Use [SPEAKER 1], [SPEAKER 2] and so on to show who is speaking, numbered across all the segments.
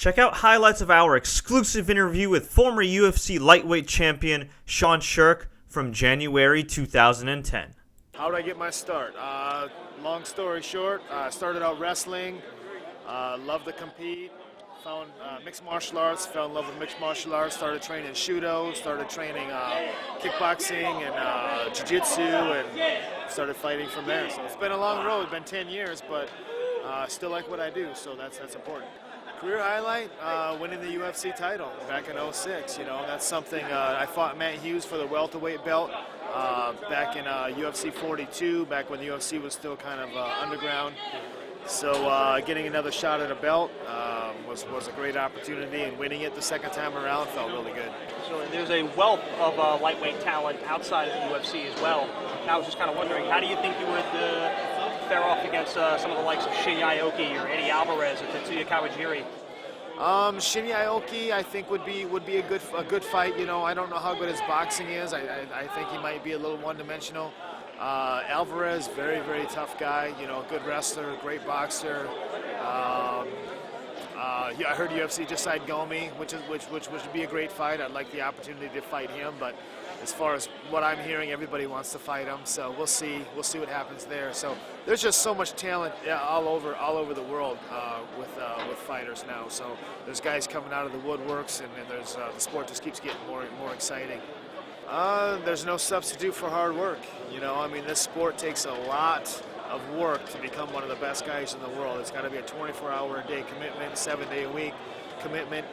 [SPEAKER 1] Check out highlights of our exclusive interview with former UFC lightweight champion Sean Sherk from January 2010.
[SPEAKER 2] How did I get my start? Long story short, I started out wrestling, loved to compete, found mixed martial arts, fell in love with mixed martial arts, started training Shudo, started training kickboxing and jiu-jitsu, and started fighting from there. So it's been a long road, it's been 10 years, but still like what I do, so that's important. Career highlight, winning the UFC title back in '06. You know, that's something. I fought Matt Hughes for the welterweight belt back in UFC 42, back when the UFC was still kind of underground. So getting another shot at a belt was a great opportunity, and winning it the second time around felt really good.
[SPEAKER 3] So there's a wealth of lightweight talent outside of the UFC as well. And I was just kind of wondering, how do you think you would fare off against some of the likes of Shinya Aoki or Eddie Alvarez or Tetsuya Kawajiri?
[SPEAKER 2] Shinya Aoki, I think would be a good fight. You know, I don't know how good his boxing is. I think he might be a little one-dimensional. Alvarez, very tough guy. You know, good wrestler, great boxer. I heard UFC just signed Gomi, which would be a great fight. I'd like the opportunity to fight him, but as far as what I'm hearing, everybody wants to fight him. So we'll see what happens there. So there's just so much talent all over the world with fighters now. So there's guys coming out of the woodworks, and there's the sport just keeps getting more and more exciting. There's no substitute for hard work. You know, I mean, this sport takes a lot of work to become one of the best guys in the world. It's got to be a 24-hour-a-day commitment, 7-day-a-week commitment,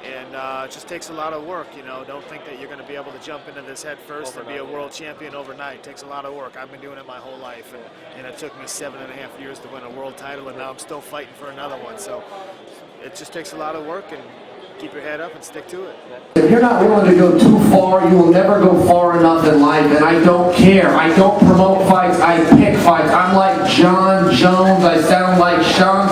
[SPEAKER 2] and it just takes a lot of work. You know, don't think that you're going to be able to jump into this head first and be a world champion overnight. It takes a lot of work. I've been doing it my whole life, and it took me 7.5 years to win a world title, and now I'm still fighting for another one. So it just takes a lot of work, and keep your head up and stick to it.
[SPEAKER 4] If you're not willing to go too far, you will never go far enough in life, and I don't care. I don't promote fights, I pick fights. I'm like John Jones, I sound like Sean